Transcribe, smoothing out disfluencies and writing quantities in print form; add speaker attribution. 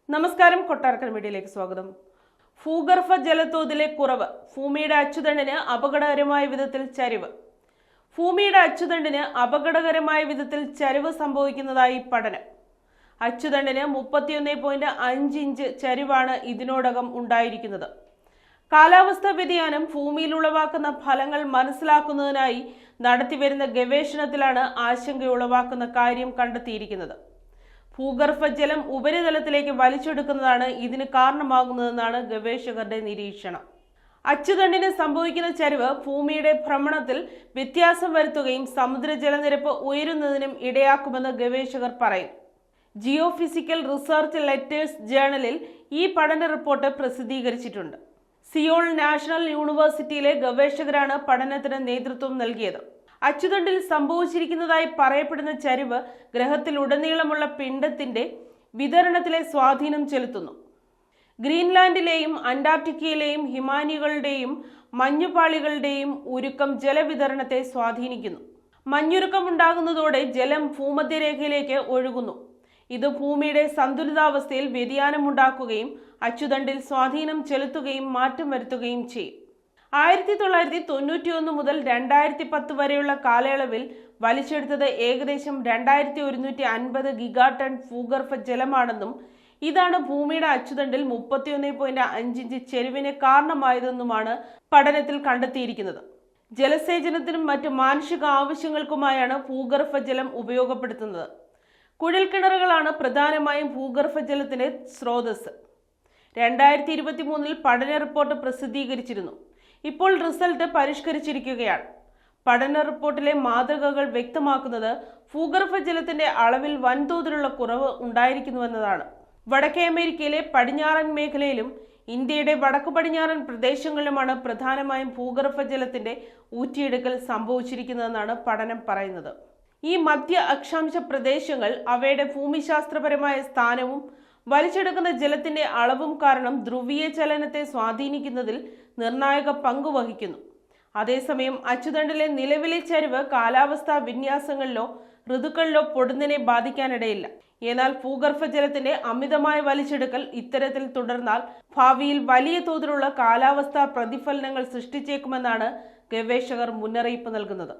Speaker 1: നമസ്കാരം, കൊട്ടാരക്കര മീഡിയയിലേക്ക് സ്വാഗതം. ഭൂഗർഭ ജലത്തോതിലെ കുറവ്, ഭൂമിയുടെ അച്ചുതണ്ടിന് അപകടകരമായ വിധത്തിൽ ചരിവ്. ഭൂമിയുടെ അച്ചുതണ്ടിന് അപകടകരമായ വിധത്തിൽ ചരിവ് സംഭവിക്കുന്നതായി പഠനം. അച്ചുതണ്ടിന് 31.5 ഇഞ്ച് ചരിവാണ് ഇതിനോടകം ഉണ്ടായിരിക്കുന്നത്. കാലാവസ്ഥാ വ്യതിയാനം ഭൂമിയിൽ ഉളവാക്കുന്ന ഫലങ്ങൾ മനസ്സിലാക്കുന്നതിനായി നടത്തിവരുന്ന ഗവേഷണത്തിലാണ് ആശങ്കയുളവാക്കുന്ന കാര്യം കണ്ടെത്തിയിരിക്കുന്നത്. ഭൂഗർഭജലം ഉപരിതലത്തിലേക്ക് വലിച്ചെടുക്കുന്നതാണ് ഇതിന് കാരണമാകുന്നതെന്നാണ് ഗവേഷകരുടെ നിരീക്ഷണം. അച്ചുതണ്ടിന് സംഭവിക്കുന്ന ചരിവ് ഭൂമിയുടെ ഭ്രമണത്തിൽ വ്യത്യാസം വരുത്തുകയും സമുദ്രജലനിരപ്പ് ഉയരുന്നതിനും ഇടയാക്കുമെന്ന് ഗവേഷകർ പറയും. ജിയോഫിസിക്കൽ റിസർച്ച് ലെറ്റേഴ്സ് ജേണലിൽ ഈ പഠന റിപ്പോർട്ട് പ്രസിദ്ധീകരിച്ചിട്ടുണ്ട്. സിയോൾ നാഷണൽ യൂണിവേഴ്സിറ്റിയിലെ ഗവേഷകരാണ് പഠനത്തിന് നേതൃത്വം നൽകിയത്. അച്ചുതണ്ടിൽ സംഭവിച്ചിരിക്കുന്നതായി പറയപ്പെടുന്ന ചരിവ് ഗ്രഹത്തിലുടനീളമുള്ള പിണ്ഡത്തിന്റെ വിതരണത്തിലെ സ്വാധീനം ചെലുത്തുന്നു. ഗ്രീൻലാൻഡിലെയും അന്റാർട്ടിക്കയിലെയും ഹിമാനികളുടെയും മഞ്ഞുപാളികളുടെയും ഉരുക്കം ജലവിതരണത്തെ സ്വാധീനിക്കുന്നു. മഞ്ഞുരുക്കം ഉണ്ടാകുന്നതോടെ ജലം ഭൂമധ്യരേഖയിലേക്ക് ഒഴുകുന്നു. ഇത് ഭൂമിയുടെ സന്തുലിതാവസ്ഥയിൽ വ്യതിയാനമുണ്ടാക്കുകയും അച്ചുതണ്ടിൽ സ്വാധീനം ചെലുത്തുകയും മാറ്റം വരുത്തുകയും ചെയ്യും. 1991 മുതൽ 2010 വരെയുള്ള കാലയളവിൽ വലിച്ചെടുത്തത് ഏകദേശം 2150 ഗിഗാടൺ ഭൂഗർഭ ജലമാണെന്നും ഇതാണ് ഭൂമിയുടെ അച്ചുതണ്ടിൽ 31.5 ഇഞ്ച് ചെരിവിന് കാരണമായതെന്നുമാണ് പഠനത്തിൽ കണ്ടെത്തിയിരിക്കുന്നത്. ജലസേചനത്തിനും മറ്റ് മാനുഷിക ആവശ്യങ്ങൾക്കുമായാണ് ഭൂഗർഭ ജലം ഉപയോഗപ്പെടുത്തുന്നത്. കുഴൽക്കിണറുകളാണ് പ്രധാനമായും ഭൂഗർഭ ജലത്തിന്റെ സ്രോതസ്. 2023 പഠന റിപ്പോർട്ട് പ്രസിദ്ധീകരിച്ചിരുന്നു. ഇപ്പോൾ റിസൾട്ട് പരിഷ്കരിച്ചിരിക്കുകയാണ്. പഠന റിപ്പോർട്ടിലെ മാതൃകകൾ വ്യക്തമാക്കുന്നത് ഭൂഗർഭ ജലത്തിന്റെ അളവിൽ വൻതോതിലുള്ള കുറവ് ഉണ്ടായിരിക്കുന്നുവെന്നതാണ്. വടക്കേ അമേരിക്കയിലെ പടിഞ്ഞാറൻ മേഖലയിലും ഇന്ത്യയുടെ വടക്കു പടിഞ്ഞാറൻ പ്രദേശങ്ങളിലുമാണ് പ്രധാനമായും ഭൂഗർഭ ജലത്തിന്റെ ഊറ്റിയെടുക്കൽ സംഭവിച്ചിരിക്കുന്നതെന്നാണ് പഠനം പറയുന്നത്. ഈ മധ്യ അക്ഷാംശ പ്രദേശങ്ങൾ അവയുടെ ഭൂമിശാസ്ത്രപരമായ സ്ഥാനവും വലിച്ചെടുക്കുന്ന ജലത്തിന്റെ അളവും കാരണം ധ്രുവീയ ചലനത്തെ സ്വാധീനിക്കുന്നതിൽ നിർണായക പങ്ക് വഹിക്കുന്നു. അതേസമയം അച്ചുതണ്ടിലെ നിലവിലെ ചരിവ് കാലാവസ്ഥാ വിന്യാസങ്ങളിലോ ഋതുക്കളിലോ പൊടുന്നതിനെ ബാധിക്കാനിടയില്ല. എന്നാൽ ഭൂഗർഭ ജലത്തിന്റെ അമിതമായ വലിച്ചെടുക്കൽ ഇത്തരത്തിൽ തുടർന്നാൽ ഭാവിയിൽ വലിയ തോതിലുള്ള കാലാവസ്ഥാ പ്രതിഫലനങ്ങൾ സൃഷ്ടിച്ചേക്കുമെന്നാണ് ഗവേഷകർ മുന്നറിയിപ്പ് നൽകുന്നത്.